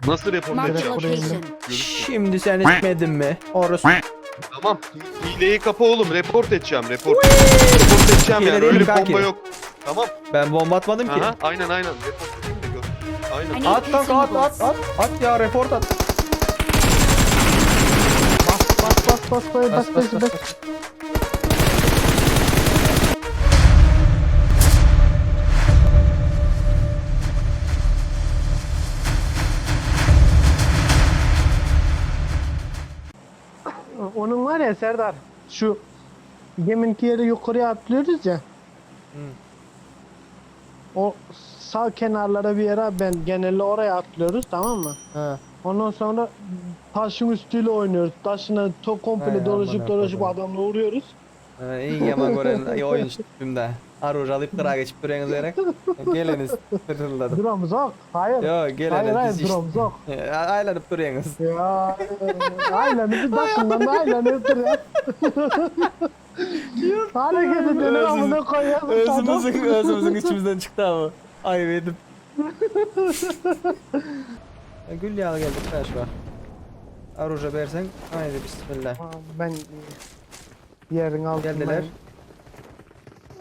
Nasıl report Marked a edeceğim? location. Şimdi sen etmedin mi? Orası. Tamam. Hileyi kapa oğlum. Report edeceğim. Report edeceğim Hile yani. değilim Öyle kanki. bomba yok. Tamam. Ben bomba atmadım ki. Aha, aynen. Report edeyim de gör. Aynen. Hani- At kanka at ya report at. Bas. Onun var ya Serdar, şu geminki yeri yukarıya atlıyoruz ya. O sağ kenarlara bir yere ben genelde oraya atlıyoruz, tamam mı? Ha. Ondan sonra taşın üstüyle oynuyoruz. Taşına çok komple Hay dolaşıp amına dolaşıp koyayım. adamla vuruyoruz. İyi yaman gören oyun üstümde. Arur alıp kıra geçip duruyorsunuz diyerek. Geliniz. Fırladım. Drums yok. Hayır. Yo geliniz. Hayır drums yok. Aylanıp duruyorsunuz. Ya aynen bir taşından da aynen ötürüyor. Hareket edelim amına koyalım. Özümüzün içimizden çıktı ama. Ayıp edip. Gül yağı geldik şu an. Arur'a versen haydi bismillah. Ben yerin altından. Geldiler.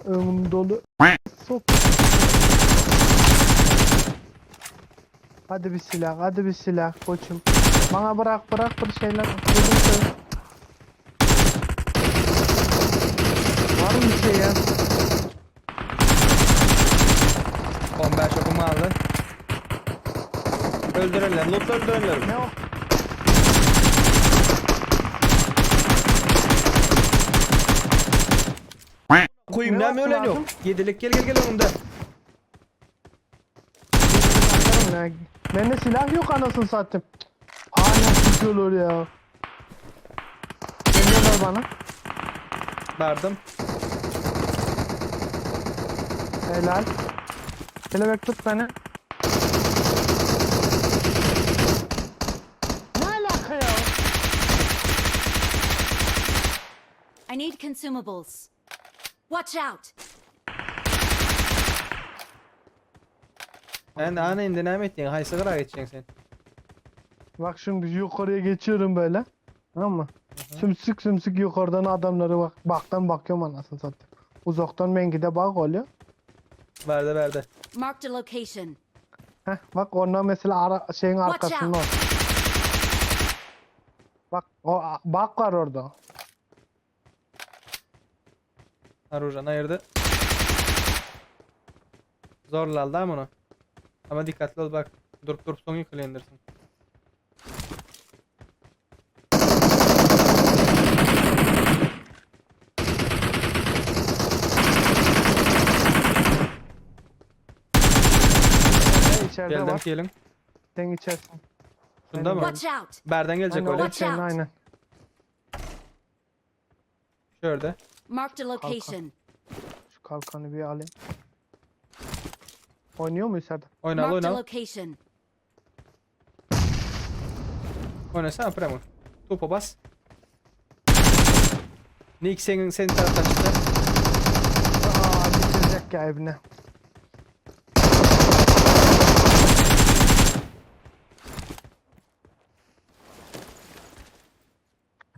Önüm dolu. Sok. Hadi bir silah koçum. Bana bırak bir şeyler. Var mı bir şey ya? Bomber şokumu aldı. Öldürenler, loot öldürenler. Ne o? Koyayım Ne lan ölen lazım? yok. Yedilik gel önümde. Bende silah yok anasını satayım. Hala sıkıyorlar ya. Geliyorlar bana. Verdim. Helal. Kelebek tut beni. Ne alaka ya? I need consumables. Watch out! Ben de ana indirem ettin. Hay sigara geçeceksin sen. Bak şimdi yukarıya geçiyorum böyle. Tamam mı? Sümsük yukarıdan adamları baktan bakıyorum anasını satayım. Uzaktan mengide bak oluyor. Verdi. Marked a location. Heh, bak ondan mesela şeyin Watch arkasında. out. Bak o bak var orada. Arur'dan ayırdı. Zorla aldı ama onu. Ama dikkatli ol bak. Durup son yıkılendirsin. İçeride Geldim var. gelin. Sen içersin. Şunda mı? Watch out! Berden gelecek Aynen, öyle. Watch senin, out. aynen. Şurada. Marked a location. Şu kalkanı bir alayım. Oynuyor muyuz Serdar? Oyna Marked a oyna. location. Oynasana premo. Topa bas. Nick senin taraftan çıktı. Bitirecek ya evine.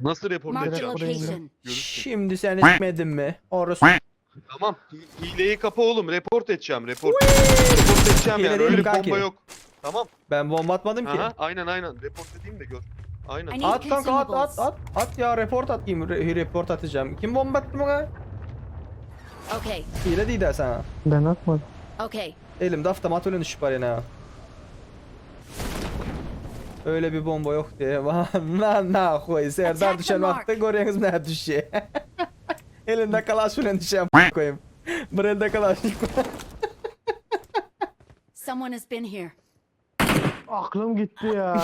Nasıl report Marked a edeceğim? location. Şimdi sen etmedin mi? Orası. Tamam. Hileyi kapa oğlum. Report edeceğim. Report edeceğim Hile yani. değilim Öyle kanki. bomba yok. Tamam. Ben bomba atmadım ki. Aha, aynen. Report edeyim de gör. Aynen. Hani- At kanka at Consumables. at ya report atayım report atacağım. Kim bomba attı bana? Okay, Hile değil de sana. Ben atmadım. okay. Elimde avtomat öyle düşüp var ya. Öyle bir bomba yok diye. Na koy. Serdar Attack düşen the mark. vakti görüyorsunuz ne düşüyor. Elinde kalaş öyle düşen koyayım. Brenda kalaş. Someone has been here. Aklım gitti ya.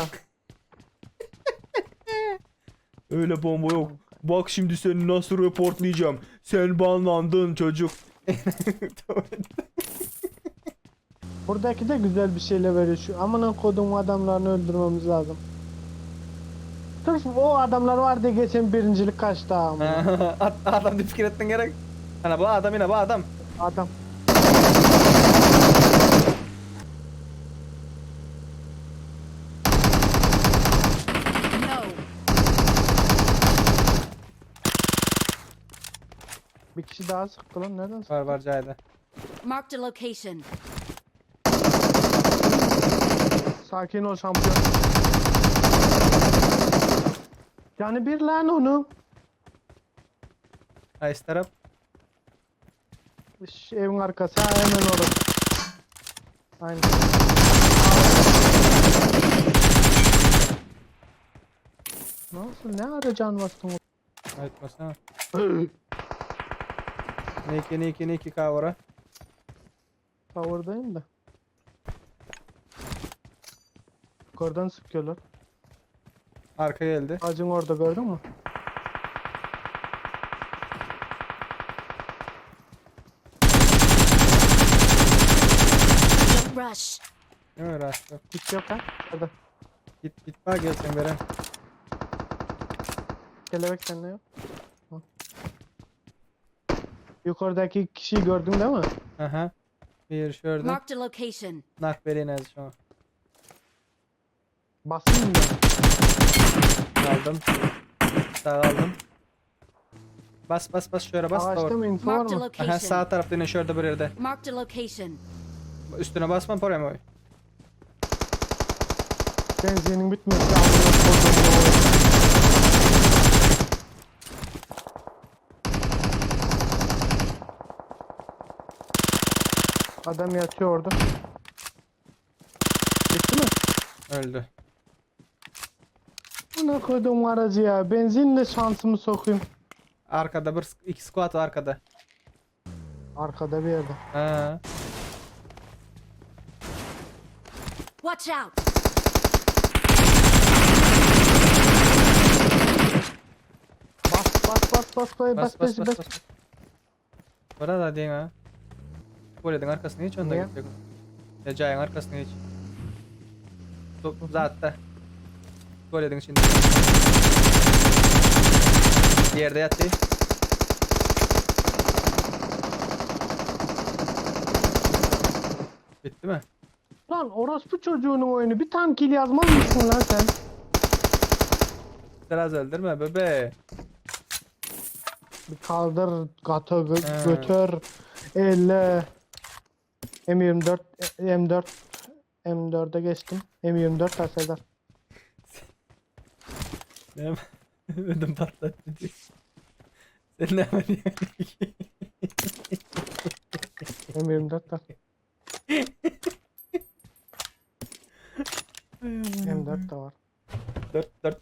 Öyle bomba yok. Bak şimdi seni nasıl reportlayacağım. Sen banlandın çocuk. Buradaki de güzel bir şeyle veriyor şu. Amına kodum adamlarını öldürmemiz lazım. Sırf o adamlar var diye geçen birincilik kaçtı amına. Adam bir fikir ettin gerek. Ana bu adam yine bu adam. Adam. Bir kişi daha sıktı lan. Nereden sıktı? Var Cahide. Marked a location. Sakin ol şampiyon. Yani bir lan onu. Ice taraf. Evin arkası ha, hemen orası. Aynen. Nasıl ne ara can bastın o? Ayıtmasana. Ne iki kavura. Tavırdayım da. Yukarıdan sıkıyorlar. Arka geldi. Ağacın orada gördün mü? Don't rush. Değil mi Rahat? Yok. Hiç yok ha. Orada. Git bak gelsin veren. Kelebek sende yok. Hı. Yukarıdaki kişiyi gördün değil mi? Aha. Bir şurada. Marked a location. Nak vereyim az şu an. Basayım mı? Aldım. Sağ aldım. Bas şöyle bas. Ağaçta Doğru. mı info var Marked a mı? Aha sağ location. tarafta yine şurada bir yerde. Marked a location. Üstüne basma oraya mı? Benzinin bitmesi lazım. Adam yatıyor orada. Bitti mi? Öldü. Buna koydum aracı ya. Benzinle şansımı sokayım. Arkada iki squad var arkada. Arkada bir yerde. Ha. Watch out. Bas. Burada da değil ha. Tuvalet'in arkasına hiç onda Niye? gidecek. Ya Cahay'ın arkasına hiç. Zaten. Tuvaletin içinde. Yerde yattı. Bitti mi? Lan orospu çocuğunun oyunu. Bir tane kill yazmaz mısın lan sen? Biraz öldürme bebe. Bir kaldır, katı, He. götür, elle. M24, M4'e geçtim. M24 tasarlar. Ne? Ödüm patlattı. Sen ne yapıyorsun? M24 da. M4 de var.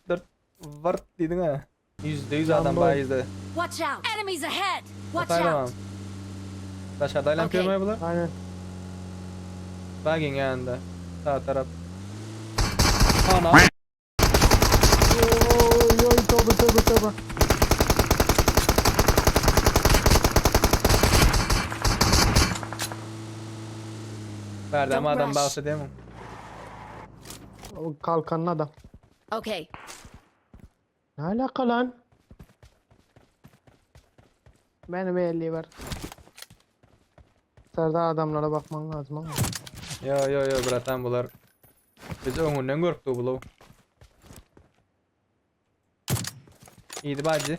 4 var dedin ha. %100 adam Lambo. bayağı izledi. Watch out. Enemies ahead. Watch Ataylamam. out. Aşağıda Okey. kırmaya bular. Aynen. Bagin yanında. Sağ taraf. Ana. Oy tövbe. Verdi ama Don't adam rush. bahsediyor mu? O kalkanlı adam. Okay. Ne alaka lan? Benim 50 var. Serdar adamlara bakman lazım ama. Yo bratan bular. Biz önünden korktu bulu. İyiydi bacı.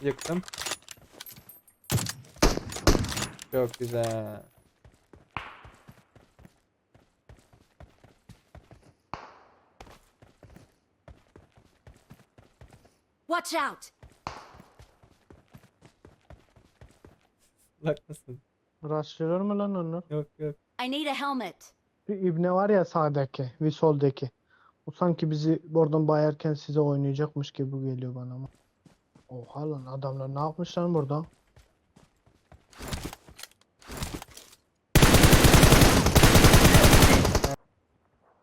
Yıktım. Çok güzel. Watch out. Bak nasıl? Rushlıyor mu lan onlar? Yok. I need a helmet. Bir ibne var ya sağdaki, bir soldaki. O sanki bizi oradan bayarken size oynayacakmış gibi geliyor bana ama. Oha lan adamlar ne yapmış lan burada?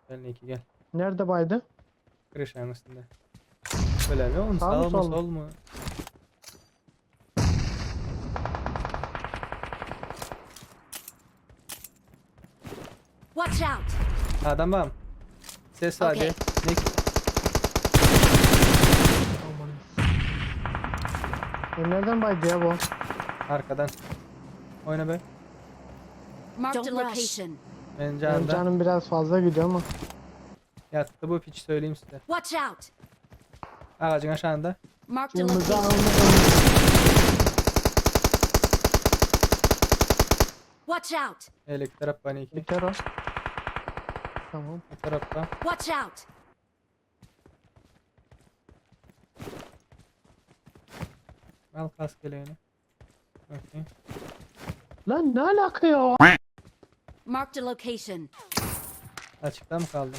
Gel Niki gel. Nerede baydı? Kırışan üstünde. Böyle mi oğlum? Sağ Sağ mı, mı sol mu? sol mu? Watch out. Adam var mı? Ses var Okey. hadi. Nick. Nereden baydı ya bu? Arkadan. Oyna be. Marked a Don't rush. location. Benim Benim canımda. canım biraz fazla gidiyor ama. Yattı bu piç söyleyeyim size. Watch out. Ağacın aşağında. Marked a Kırmızı location. almış. Watch out! Elektrik paniki. Biter o. Tamam. Bu tarafta. Watch out! Al kask geleğini. Okey. Lan ne alaka ya? Marked a location. Açıkta mı kaldın?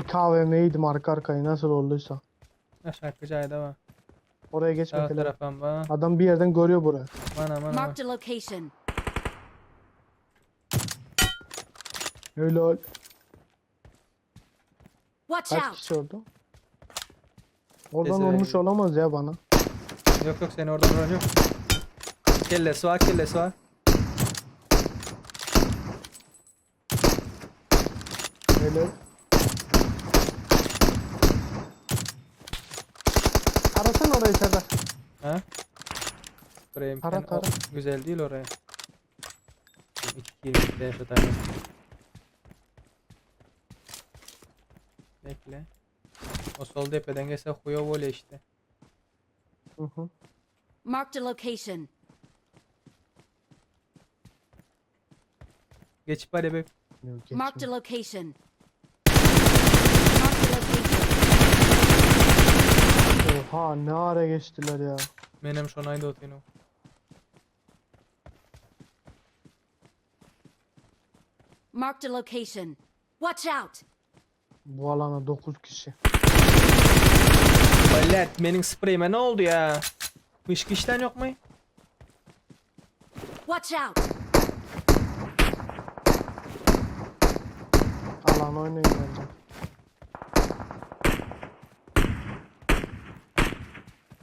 KVM'ye yedim arka arkaya nasıl olduysa. Ha şarkıcaydı ama. Oraya Sağ geçmediler. taraftan bak. Adam bir yerden görüyor burayı. Bana bana bak. Marked a location. Öyle ol. Watch Kaç out! kişi oldu? Oradan Gezelim. olmuş olamaz ya bana. Yok yok seni oradan vuran yok. Kellesi var kellesi var. Öyle. Arasana orayı Serdar. Ha? Buraya imkan Tara, tara. güzel değil oraya. 2 20 şu tane. Bekle. O sol tepeden gelse huyo vole işte. Hı hı. Marked a location. Geçip hadi be. Yok, Marked a geçmiyor. location. Marked a location. Oha ne ara geçtiler ya. Benim şonaydı otino. Marked a location. Watch out! Bu alana 9 kişi. Valet benim spreyime ne oldu ya? Fışkı işten yok mu? Watch out! Alan oynayın bence.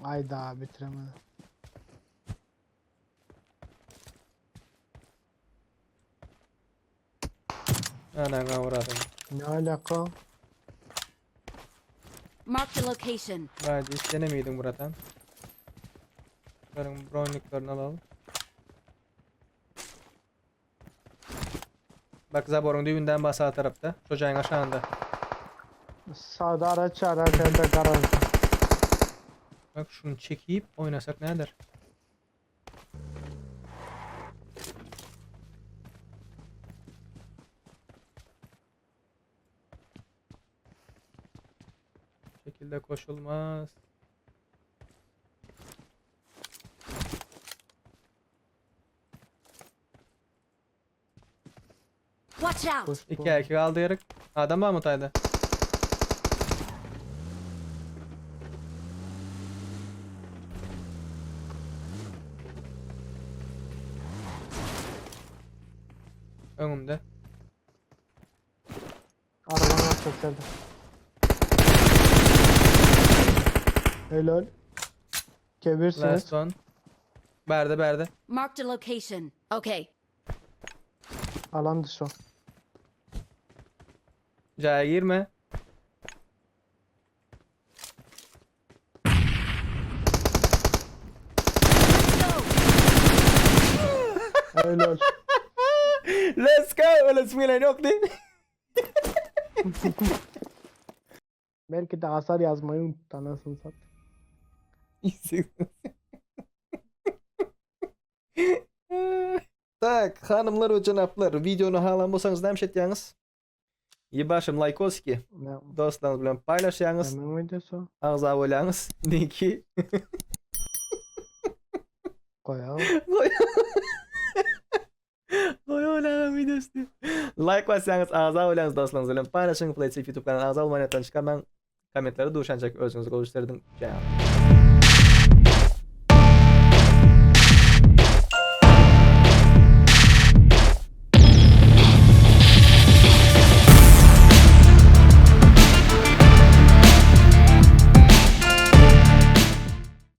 Ayda bitiremedi. Ana uğradım. Ne alaka? Marked a location. Hadi istene miydin buradan? Şunların brownliklerini alalım. Bak Zabor'un düğünden bas sağ tarafta. Çocuğun aşağında. Sağda araç var, arkada garaj. Bak şunu çekip oynasak ne eder? Bu şekilde koşulmaz. Watch out! Koş, İki erkek aldı yarık. Adam var mı Tayda? Önümde. Arabanı atacak Serdar. Helal. Kebirsiniz. Last one. Berde berde. Marked a location. Okay. Alan dışı o. Caya girme. Helal. Let's go. Öyle smilen yok değil. Belki de hasar yazmayı unuttu anasını sat. Tak hanımlar ve canaplar videonu hala bulsanız demiş etiyiniz. İyi başım like olsun ki Ne? dostlarınız bilen paylaşıyorsunuz. Hemen videosu. Ağza olanız. Niki. Koyalım. Koy olanın videosu. Like bassanız ağza olanız dostlarınız bilen paylaşın. Playtech YouTube kanalına ağza olmayı unutmayın. Çıkan ben komentleri duşanacak özünüzü oluşturdum. Ciao.